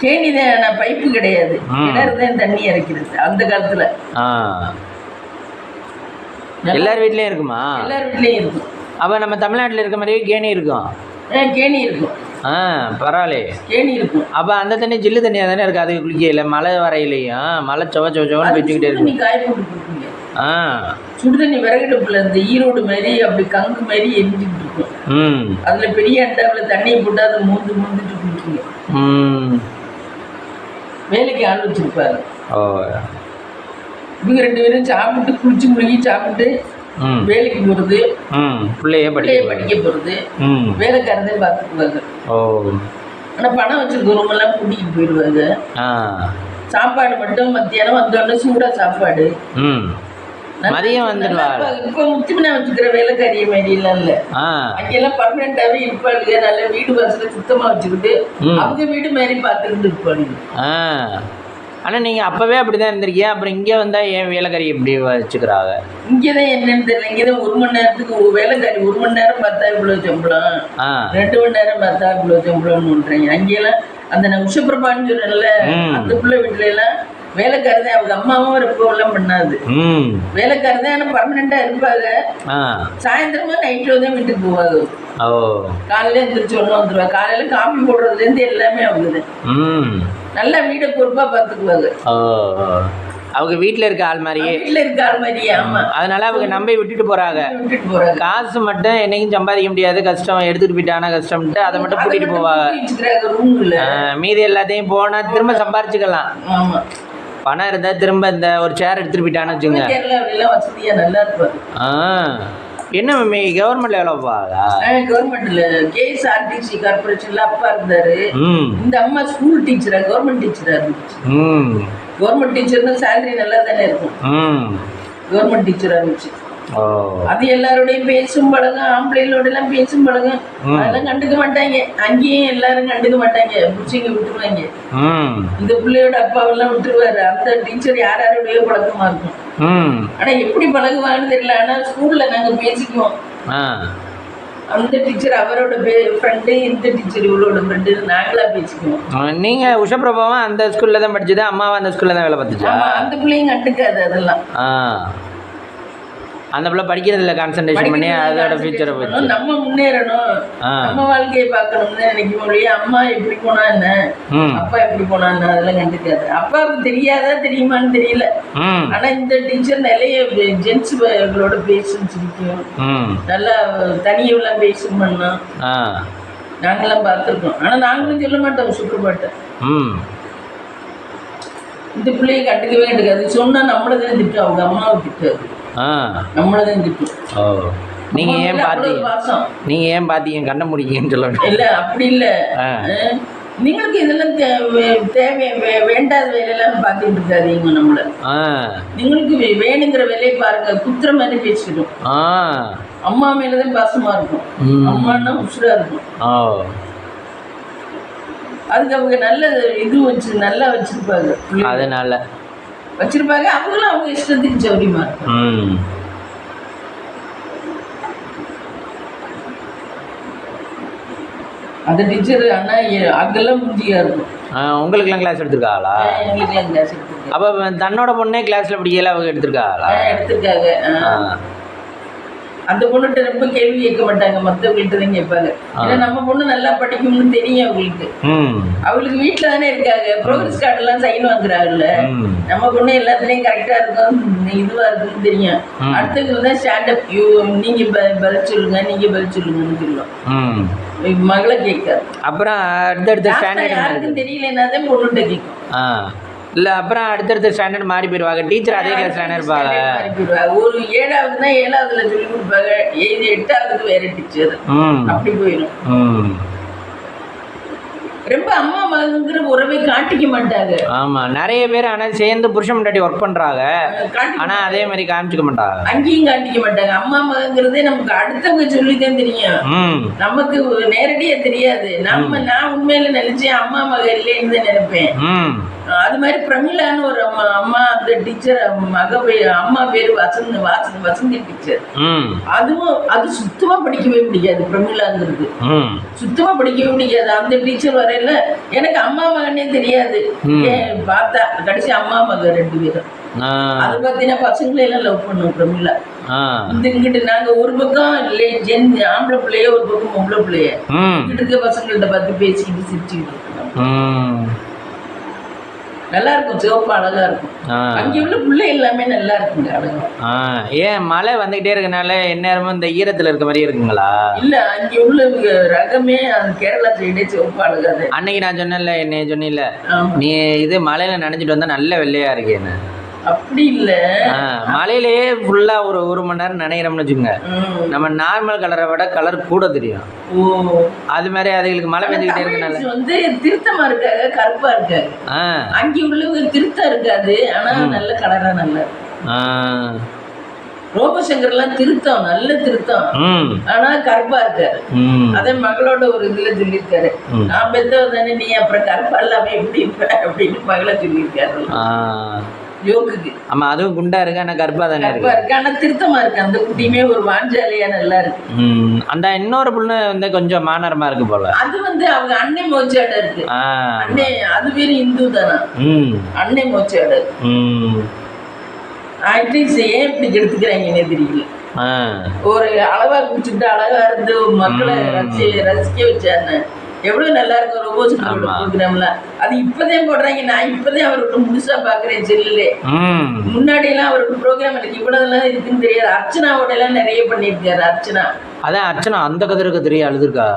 கேணிதான், ஆனா பைப்பு கிடையாது, கிணறுதான் தண்ணி இறக்கிறது அந்த காலத்துல. எல்லார் வீட்லயும் இருக்குமா? எல்லார் வீட்லயும் இருக்கும். அப்ப நம்ம தமிழ்நாட்டுல இருக்க மாதிரியே கேணி இருக்கும்? கேணி இருக்கும். பரவாயில்ல, கேணி இருக்கும். அப்ப அந்த தண்ணி ஜில்லு தண்ணியா தானே இருக்கு? அது குளிக்கல, மழை வரையிலையும் மழை சவச்சவன்னு வச்சுக்கிட்டே இருக்கு. காய போட்டு கொடுப்பீங்க. சுடு தண்ணி விறகடுப்புல இந்த ஈரோடு மாதிரி அப்படி கங்கு மாதிரி எரிஞ்சுக்கிட்டு இருக்கும். அதுல பெரிய அண்டாவில தண்ணியை போட்டு அதை மூந்துட்டு குடிப்பீங்க. வேலைக்கு ஆள் வச்சிருப்பாரு. இவங்க 2 பேரும் சாப்பிட்டு குளிச்சு முழுகி சாப்பிட்டு வேலைக்கு போறது, பிள்ளைய படிக்க போறது, வேலைக்காரதே பார்த்துக்குவாங்க. ஆனா பணம் வச்சிருக்கிறவங்க எல்லாம் கூட்டிகிட்டு போயிடுவாங்க. சாப்பாடு மட்டும் மத்தியானம் வந்தோடனே சூடா சாப்பாடு, மதியம் வந்துடுவாங்க. இப்ப முத்துமனா வச்சுக்கிற வேலைக்காரிய மாதிரி எல்லாம் இல்ல. அங்கெல்லாம் பர்மனண்டாவே இருப்பாளுங்க. நல்ல வீடு வாசல சுத்தமா வச்சுக்கிட்டு அவங்க வீடு மாதிரி பார்த்துக்கிட்டு இருப்பாளுங்க. ஆனா நீங்க அப்பவே அப்படிதான் இருந்திருக்கீங்க, அப்புறம் இங்க வந்தா ஏன் வேலைக்காரி எப்படி வச்சுக்கிறாங்க? இங்கதான் என்னன்னு தெரியல. இங்கதான் 1 மணி நேரத்துக்கு வேலைக்காரி 1 மணி நேரம் பார்த்தா இவ்வளவு சம்பளம், 2 மணி நேரம் பார்த்தா இவ்வளவு சம்பளம்னு சொல்றீங்க. அங்கெல்லாம் அந்த நான் உஷப்பிரபான்னு சொன்னேன்ல, அந்த பிள்ளை வீட்டுல எல்லாம் வேலைக்காரதான். அவங்க அம்மாவும் ரொம்ப எல்லாம் பண்ணாது, வேலைக்காரதான். ஆனா பர்மனண்டா இருப்பாங்க. சாயந்தரமா நைட்ல தான் வீட்டுக்கு போவாங்க. காலையில எந்திரிச்சு ஒண்ணு வந்துருவாங்க. காலையில காபி போடுறதுல இருந்து எல்லாமே அவங்கதான். நல்லா வீடை பொறுப்பா பாத்துக்குவாங்க. அவங்க வீட்டுல இருக்க ஆள் மாதிரியே. ஆமா, அதனால அவங்க நம்பி விட்டுட்டு போறாங்க. காசு மட்டும் என்னைக்கும் சம்பாதிக்க முடியாது, கஷ்டம், எடுத்துட்டு போயிட்டானா கஷ்டம்ட்டு அதை மட்டும் கூட்டிட்டு போவாங்க. மீதி எல்லாத்தையும் போனா திரும்ப சம்பாரிச்சுக்கலாம். பணம் இருந்தா திரும்ப இந்த ஒரு சேர் எடுத்துட்டு போயிட்டான்னு வச்சுங்க. என்ன மம்மி கவர்மெண்ட்ல எவ்வளோ போவாங்க? கவர்மெண்ட்ல கேஎஸ்ஆர்டிசி கார்பரேஷன்ல அப்பா இருந்தாரு. இந்த அம்மா ஸ்கூல் டீச்சரா, கவர்மெண்ட் டீச்சரா இருந்துச்சு. கவர்மெண்ட் டீச்சர்னு சேலரி நல்லா தானே இருக்கும். கவர்மெண்ட் டீச்சரா இருந்துச்சு. அது எல்லாரோடையும் பேசும் பழகும், ஆம்பளைங்களோட எல்லாம் பேசும் பழகும். அதெல்லாம் கண்டுக்க மாட்டாங்க. அங்கேயும் எல்லாரும் கண்டுக்க மாட்டாங்க, புடிச்சிங்க விட்டுருவாங்க. இந்த பிள்ளையோட அப்பாவெல்லாம் விட்டுருவாரு. அந்த டீச்சர் யாரோடய பழக்கமா இருக்கும். ஆனா எப்படி பழகுவான்னு தெரியல. ஆனா ஸ்கூல்ல நாங்க பேசிக்குவோம். அந்த டீச்சர் அவரோட ஃப்ரெண்டு, இந்த டீச்சர் இவளோட ஃப்ரெண்டு, நாங்களா பேசிக்குவோம். நீங்க உஷப்பிரபாவும் அந்த ஸ்கூல்ல தான் படிச்சது, அம்மாவும் அந்த ஸ்கூல்ல தான் வேலை பார்த்துச்சா? அந்த பிள்ளைங்க கண்டுக்காது அதெல்லாம். அந்த பிள்ளை படிக்கிறதுல கான்சென்ட்ரேஷன் பண்ணி அதோட ஃபியூச்சரை பற்றி நம்ம முன்னேறணும், நம்ம வாழ்க்கையை பார்க்கணும்னு நினைக்கும் மொழியே. அம்மா எப்படி போனா என்ன, அப்பா எப்படி போனா என்ன, அதெல்லாம் கண்டுக்காது. அப்பாவுக்கு தெரியாதா தெரியுமான்னு தெரியல. ஆனா இந்த டீச்சர் நிறைய ஜென்ஸுகளோட பேசும், சிரிக்கும், நல்லா தனியெல்லாம் பேசும் பண்ணோம். நாங்கெல்லாம் பார்த்துருக்கோம். ஆனா நாங்களும் சொல்ல மாட்டோம் சுற்றுப்பாட்டை. இந்த பிள்ளையை கண்டுக்கவே கண்டுக்காது. சொன்னா நம்மளதான் திட்டம், அவங்க அம்மாவை திட்டாது, நம்மளதான் திட்டம். நீங்க ஏன் பாத்தீங்க கண்ண முடிக்கன்னு சொல்லணும். இல்ல அப்படி இல்ல, நீங்களுக்கு இதெல்லாம் தேவை வேண்டாத வேலையெல்லாம் பார்த்துட்டு இருக்காதீங்க. நம்மள நீங்களுக்கு வேணுங்கிற வேலையை பாருங்க. குத்துற மாதிரி பேசிடும். அம்மா மேலதான் பாசமா இருக்கும். அம்மான்னா உசுரா இருக்கும். அதுக்கு அவங்க நல்ல இது வச்சு நல்லா வச்சிருப்பாங்க. அதனால வச்சிருப்பாங்க. அவங்களும் அவங்க இஷ்டத்துக்கு சௌரியமா இருக்கும். அந்த டீச்சர் அண்ணா அங்கெல்லாம் முந்தியா இருக்கும். உங்களுக்குலாம் கிளாஸ் எடுத்திருக்காங்களா? எங்களுக்குலாம் கிளாஸ் எடுத்திருக்காங்க. அப்போ தன்னோட பொண்ணே கிளாஸ்ல படிக்கல அவங்க எடுத்திருக்காங்களா? எடுத்திருக்காங்க. அந்த பொண்ணுகிட்ட ரொம்ப கேள்வி கேட்க மாட்டாங்க, மற்றவங்கள்ட்ட தான் கேட்பாங்க. ஏன்னா நம்ம பொண்ணு நல்லா படிக்கும்னு தெரியும் அவங்களுக்கு. அவங்களுக்கு வீட்டில் தானே இருக்காங்க, ப்ரோக்ரஸ் கார்டெல்லாம் சைன் வாங்குறாங்கல்ல. நம்ம பொண்ணு எல்லாத்துலேயும் கரெக்டாக இருக்கும், இதுவாக இருக்குன்னு தெரியும். அடுத்தது தான் ஸ்டாண்டப் நீங்கள் பதில் சொல்லுங்க, நீங்கள் பதில் சொல்லுங்கன்னு சொல்லுவோம். மகளை கேட்காது. அப்புறம் அடுத்தடுத்த ஸ்டாண்டர்ட் யாருக்கும் தெரியலன்னா தான் பொண்ணுகிட்ட கேட்கும். இல்லை அப்புறம் அடுத்தடுத்த ஸ்டாண்டர்ட் மாறி போயிடுவாங்க. டீச்சர் அதே கிளாஸ்ல இருப்பாங்க. ஒரு 7ஆவதுன்னா 7ஆவதுல சொல்லி கொடுப்பாங்க, 8ஆவதுக்கு வேற டீச்சர், அப்படி போயிடும். ரொம்ப அம்மா மகங்கிற உறவை காட்டிக்க மாட்டாங்க. ஆமா, நிறைய பேர் ஆனா சேர்ந்து புருஷன் முன்னாடி ஒர்க் பண்றாங்க, ஆனா அதே மாதிரி காமிச்சிக்க மாட்டாங்க. அங்கேயும் காட்டிக்க மாட்டாங்க. அம்மா மகங்கிறதே நமக்கு அடுத்தவங்க சொல்லிதான் தெரியும், நமக்கு நேரடியா தெரியாது. நான் உண்மையில நினைச்சேன் அம்மா மக இல்லைன்னு தான் நினைப்பேன். அது மாதிரி பிரமிளான்னு ஒரு அம்மா, அந்த டீச்சர் அம்மா பேரு வசந்தி டீச்சர். அது சுத்தமா படிக்கவே முடியாது. பிரமிளாங்கிறது சுத்தமா படிக்கவே முடியாது. அந்த டீச்சர் வரையில எனக்கு அம்மா மகனே தெரியாது. பார்த்தா கடைசி அம்மா மகன் 2 பேரும். அது பார்த்தீங்கன்னா பசங்களெல்லாம் லவ் பண்ணும் பிரமிளா. இங்கிட்டு நாங்க ஒரு பக்கம் ஆம்பளை பிள்ளைய, ஒரு பக்கம் பொம்பளை பிள்ளைய, இங்கிட்டு இருக்க பசங்கள்ட்ட பார்த்து பேசிக்கிட்டு சிரிச்சுக்கிட்டு இருக்கோம். நல்லா இருக்கும், சிவப்பு அழகா இருக்கும். அங்கே உள்ள பிள்ளை எல்லாமே நல்லா இருக்குங்க, அழகா. ஏன் மழை வந்துகிட்டே இருக்கனால எந்நேரமும் இந்த ஈரத்துல இருக்க மாதிரி இருக்குங்களா? இல்ல, அங்கே உள்ள ரகமே அந்த கேரளா சைடே சிவப்பு அழகா. அன்னைக்கு நான் சொன்னேன்ல, என்னைய சொன்னில நீ இது மழையில நினைச்சிட்டு வந்தா நல்ல வெள்ளையா இருக்கேன்னு. அப்படி இல்ல, மழையிலேயே ஃபுல்லா ஒரு மணி நேரம் நினைக்கிறோம்னு வச்சுக்கோங்க, நம்ம நார்மல் கலரை விட கலர் கூட தெரியும். அது மாதிரி அதுகளுக்கு மழை பெஞ்சுக்கிட்டே இருக்கனால வந்து திருத்தமா இருக்காங்க, கருப்பா இருக்காங்க. அங்கே உள்ளவங்க திருத்தம் இருக்காது, ஆனா நல்ல கலரா நல்லா. ரோபசங்கர்லாம் திருத்தம், நல்ல திருத்தம், ஆனா கருப்பா இருக்காரு. அதே மகளோட ஒரு இதுல சொல்லியிருக்காரு, நான் பெத்தவ தானே நீ அப்புறம் கருப்பா இல்லாம எப்படி இருப்ப அப்படின்னு மகளை சொல்லியிருக்காரு யோகுக்கு. ஆமா, அதுவும் குண்டா இருக்கு, ஆனா கருப்பா தானே இருக்கு, ஆனா திருத்தமா இருக்கு. அந்த குட்டியுமே ஒரு வாஞ்சாலியா நல்லா இருக்கு. அந்த இன்னொரு பொண்ணு வந்து கொஞ்சம் மானரமா இருக்கு போல. அது வந்து அவங்க அன்னை மோச்சாட இருக்கு. அன்னை அது பேரு இந்து தானா, அன்னை மோச்சாட. ஆக்ட்ரிஸ் ஏன் இப்படி எடுத்துக்கிறாங்கன்னே தெரியல. ஒரு அளவா குடிச்சுட்டு அழகா இருந்து மக்களை ரசிக்க வச்சாங்க. எவ்வளவு நல்லா இருக்கும் ரோபோஸ்களோட ப்ரோக்ராம்ல. அது இப்பதான் போடுறாங்க. நான் இப்பதான் அவருக்கு முழுசா பாக்குறேன் செல்லுல. முன்னாடி எல்லாம் அவருக்கு ப்ரோக்ராம் எனக்கு இவ்வளவுலாம் இருக்குன்னு தெரியாது. அர்ச்சனாவோட எல்லாம் நிறைய பண்ணிருக்காரு. அர்ச்சனா, அதான் அர்ச்சனா அந்த கதிருக்கு தெரிய அழுதுருக்கா.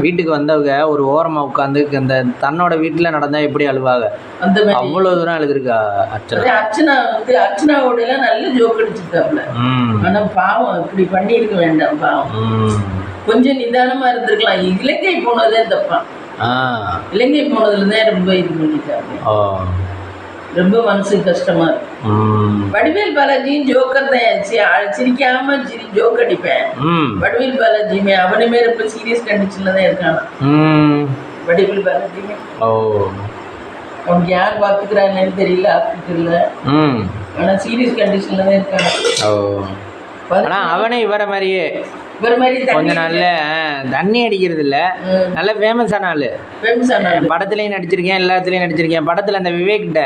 வீட்டுக்கு வந்தவங்க ஒரு ஓரமா உட்காந்து இந்த தன்னோட வீட்டுல நடந்தா எப்படி அழுவாங்க, அந்த மாதிரி அவ்வளவு தூரம் அழுதுருக்கா அர்ச்சனா. அர்ச்சனா வந்து அர்ச்சனாவோட எல்லாம் நல்ல ஜோக் அடிச்சிருக்காப்ல. ஆனா பாவம் இப்படி பண்ணிருக்க வேண்டாம், பாவம். கொஞ்சம் நிதானமா இருந்திருக்கலாம். இலங்கை போனதே தப்பான். இலங்கை போனதுல தான் ரொம்ப இது பண்ணிட்டாங்க. ரொம்ப மனசுக்கு கஷ்டமா இருக்கு. வடிவேல் பாலாஜியும் ஜோக்கர் தான், சிரிக்காம ஜோக் அடிப்பேன். வடிவேல் பாலாஜியுமே அவனுமே ரொம்ப சீரியஸ் கண்டிஷன்ல தான் இருக்கான். வடிவேல் பாலாஜியுமே அவனுக்கு யார் பாத்துக்கிறாங்கன்னு தெரியல ஹாஸ்பிட்டல்ல, ஆனா சீரியஸ் கண்டிஷன்ல தான் இருக்கான். ஆனா அவனே இவர மாதிரியே கொஞ்சம் நல்ல தண்ணி அடிக்கிறது இல்ல, நல்ல ஃபேமஸான ஆளு. படத்துலயும் நடிச்சிருக்கேன், எல்லாத்துலயும் நடிச்சிருக்கேன். படத்துல அந்த விவேக் கிட்ட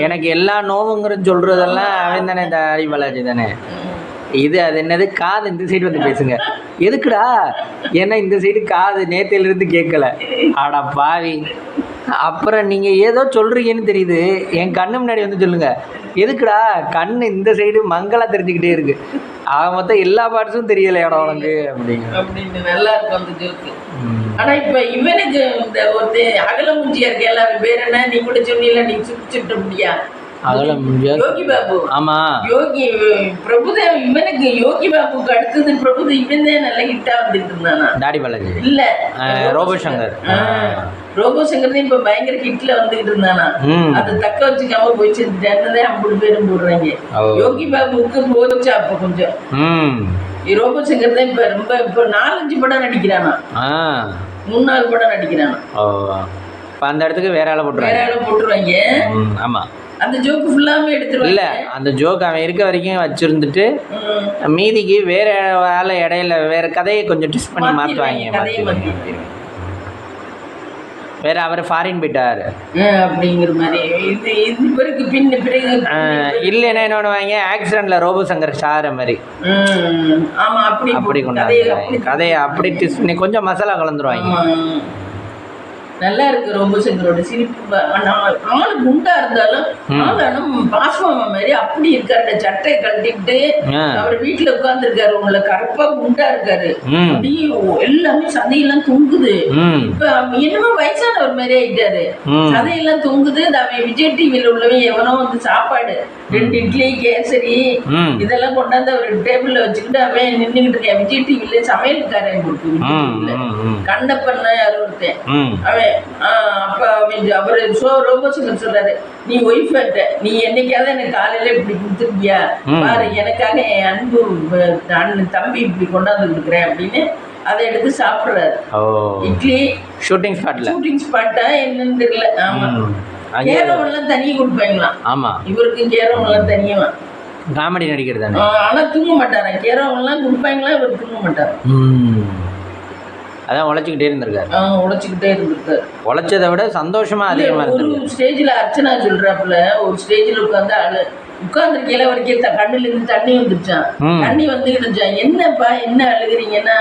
எனக்கு எல்லா நோவுங்கிறது சொல்றதெல்லாம் அவன் தானே, இந்த ஹரி பாலாஜி தானே. இது அது என்னது காது இந்த சைடு வந்து பேசுங்க. எதுக்குடா? ஏன்னா இந்த சைடு காது நேத்திலிருந்து கேட்கல. ஆடா பாவி. அப்புறம் நீங்கள் ஏதோ சொல்கிறீங்கன்னு தெரியுது, என் கண்ணு முன்னாடி வந்து சொல்லுங்கள். எதுக்குடா? கண்ணு இந்த சைடு மங்களாக தெரிஞ்சுக்கிட்டே இருக்கு. ஆக மொத்தம் எல்லா பார்ட்ஸும் தெரியலையாடா உனக்கு அப்படின்னு நல்லா இருக்கும் அந்த ஜோக்கு. ஆனா இப்ப இவனுக்கு இந்த ஒரு அகல மூஞ்சியா இருக்கு எல்லாரும் பேர் என்ன நீ கூட சொன்னீல, நீ சுட்டு முடியா யோகி பாபு. ஆமா யோகி பிரபுதேவ். இவனுக்கு யோகி பாபுக்கு அடுத்தது பிரபுதேவ். இவன் தான் நல்ல ஹிட்டா வந்துட்டு இருந்தானா? தாடி பாலாஜி இல்ல, ரோபோ சங்கர். ரோபோ சங்கர் தான் இப்ப பயங்கர ஹிட்ல வந்துகிட்டு இருந்தானா. அதை தக்க வச்சுக்காம போய் செஞ்சுட்டாருன்னு 50 பேரும் போடுறாங்க. யோகி பாபுக்கு போச்சா அப்ப கொஞ்சம். ரோபோ சங்கர் தான் இப்ப ரொம்ப இப்ப 4-5 படம் நடிக்கிறானா. 3-4 படம் நடிக்கிறானா. அந்த இடத்துக்கு வேற ஆளை போட்டுருவாங்க. ஆமா, அந்த ஜோக்கு ஃபுல்லாமே எடுத்துருவாங்க. இல்ல அந்த ஜோக் அவன் இருக்க வரைக்கும் வச்சிருந்துட்டு மீதிக்கு வேற வேலை இடையில வேற கதையை கொஞ்சம் ட்விஸ்ட் பண்ணி மாற்றுவாங்க. வேற அவர் ஃபாரின் போயிட்டாரு அப்படிங்கிற மாதிரி இது பிறகு பிறகு இல்லைன்னா என்ன பண்ணுவாங்க, ஆக்சிடென்ட்ல ரோபோ சங்கர் சார மாதிரி. ஆமா, அப்படி கொண்டாந்து கதையை அப்படி ட்விஸ்ட் பண்ணி கொஞ்சம் மசாலா கலந்துருவாங்க. நல்லா இருக்கு ரோபோ சங்கரோட சிரிப்பு. ஆளு குண்டா இருந்தாலும் ஆளும் பாஸ்மாமா மாதிரி அப்படி இருக்காரு. சட்டையை கழட்டிட்டு அவர் வீட்டுல உட்கார்ந்து இருக்காரு. உங்களை கருப்பா குண்டா இருக்காரு. அப்படியே எல்லாமே சதையெல்லாம் தொங்குது. இப்ப என்னமோ வயசானவர் மாதிரி ஆயிட்டாரு. சதையெல்லாம் தொங்குது. அவன் விஜய் டிவில உள்ளவன் எவனோ வந்து சாப்பாடு 2 இட்லி கேசரி இதெல்லாம் கொண்டாந்து அவர் டேபிள்ல வச்சுக்கிட்டு அவன் நின்றுகிட்டு இருக்கேன். விஜய் டிவில சமையல்காரன் கொடுத்து கண்டப்பண்ண யாரும் ஒருத்தன் அவன். அப்ப அவரு ரோபோ சங்கர் சொல்றாரு, நீ ஒய்ஃப் நீ என்னைக்காவது எனக்கு காலையில இப்படி கொடுத்துருக்கியா பாரு, எனக்காக என் அன்பு அண்ணன் தம்பி இப்படி கொண்டாந்து கொடுக்குறேன் அப்படின்னு அதை எடுத்து சாப்பிடுறாரு. இட்லி ஷூட்டிங் ஸ்பாட்டா என்னன்னு தெரியல. ஆமா, கேரம் எல்லாம் தனியா கொடுப்பாங்களாம். ஆமா, இவருக்கு கேரம் எல்லாம் தனியா காமெடி நடிக்கிறது. ஆனா தூங்க மாட்டாரா. கேரம் எல்லாம் கொடுப்பாங்களா, இவர் தூங்க மாட்டாரு. அதான் உழைச்சிக்கிட்டே இருந்திருக்காரு. உழைச்சதை விட சந்தோஷமா அதிகமா இருக்கு. ஒரு ஸ்டேஜ்ல அர்ச்சனா சொல்றாப்புல, ஒரு ஸ்டேஜ்ல உட்காந்து உட்கார்ந்துருக்கையில வரைக்கும் கண்ணுல இருந்து தண்ணி வந்துருச்சான். தண்ணி வந்துகிட்டு இருந்துச்சான். என்னப்பா என்ன அழுகுறீங்கன்னா,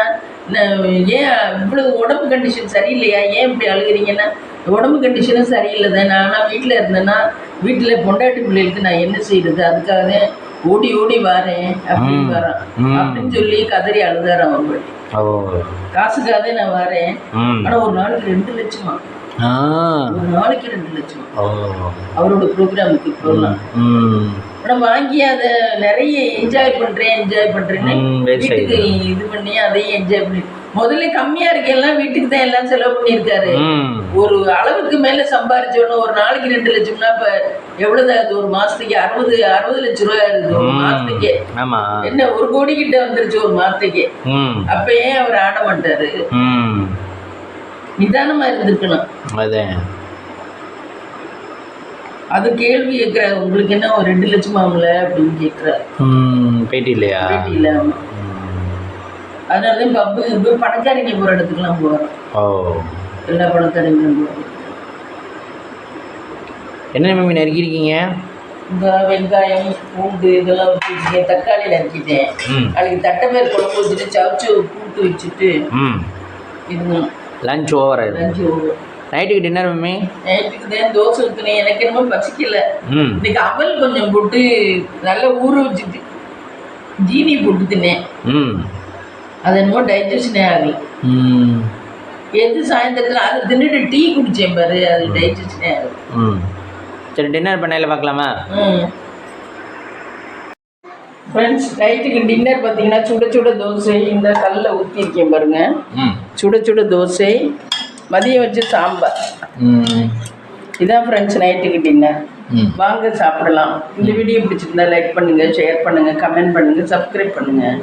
ஏன் இவ்வளவு உடம்பு கண்டிஷன் சரியில்லையா, ஏன் இப்படி அழுகுறீங்கன்னா, உடம்பு கண்டிஷனும் சரியில்லை தான். நான் வீட்டுல இருந்தேன்னா வீட்டுல பொண்டாட்டி பிள்ளைகளுக்கு நான் என்ன செய்யறது, அதுக்காக ஓடி ஓடி வாரேன் அப்படின்னு வரான் அப்படின்னு சொல்லி கதறி அழுதாரு. அவங்க காசுக்காக நான் வரேன். ஆனா ஒரு நாளைக்கு 2 லட்சமா. ஒரு நாளைக்கு 2 லட்சம் அவரோட ப்ரோக்ராமுக்கு போகலாம். ஆனா வாங்கி அதை நிறைய என்ஜாய் பண்றேன்னு வீட்டுக்கு இது பண்ணி அதையும் என்ஜாய் பண்ணி முதல்ல கம்மியா இருக்கெல்லாம் வீட்டுக்கு தான் எல்லாம் செலவு பண்ணியிருக்காரு. ஒரு அளவுக்கு மேல சம்பாரிச்சோன்னு ஒரு நாளைக்கு 2 லட்சம்னா இப்ப எவ்வளவு ஆகுது? ஒரு மாசத்துக்கு 60 லட்சம் ரூபாய் இருக்குது ஒரு மாசத்துக்கே. என்ன 1 கோடி கிட்ட வந்துருச்சு ஒரு மாசத்துக்கே. அப்ப ஏன் அவர் ஆட மாட்டாரு? நிதானமா இருந்திருக்கணும். அது கேள்வி கேட்கிறாரு, உங்களுக்கு என்ன ஒரு 2 லட்சம் ஆகல அப்படின்னு கேட்கிறாரு. பேட்டி இல்லையா? பேட்டி இல்ல. அதனாலதான் பப்பு பணக்காரங்க போற இடத்துக்குலாம் போறோம். எல்லா பணக்காரங்களும் போறோம். என்ன மம்மி நறுக்கிருக்கீங்க? இந்த வெங்காயம் பூண்டு இதெல்லாம் வச்சுருக்கேன். தக்காளி நறுக்கிட்டேன். அதுக்கு தட்டைப்பயிர் குழம்பு வச்சுட்டு சவுச்சு கூட்டு வச்சுட்டு இது லஞ்ச் ஓவர். நைட்டுக்கு டின்னர் மம்மி? நைட்டுக்கு தான் தோசை ஊற்றினேன். எனக்கு என்னமோ பசிக்கல. இன்னைக்கு அவல் கொஞ்சம் போட்டு நல்லா ஊற வச்சுட்டு ஜீனி போட்டு தின்னேன். அது என்னமோ டைஜஷனே ஆகல. எது சாயந்தரத்தில் அது தின்னுட்டு டீ குடிச்சேன் பாரு, அது டைஜஷனே ஆகல. சரி, டின்னர் பண்ணையில் பார்க்கலாமா? ஃப்ரெண்ட்ஸ், நைட்டுக்கு டின்னர் பார்த்தீங்கன்னா சுட சுட தோசை இந்த கல்லில் ஊற்றிருக்கேன் பாருங்க. சுட சுட தோசை, மதியம் வச்சு சாம்பார். இதான் ஃப்ரெண்ட்ஸ் நைட்டுக்கு டின்னர். வாங்க சாப்பிடலாம். இந்த வீடியோ பிடிச்சிருந்தா லைக் பண்ணுங்கள், ஷேர் பண்ணுங்கள், கமெண்ட் பண்ணுங்கள், சப்ஸ்கிரைப் பண்ணுங்கள்.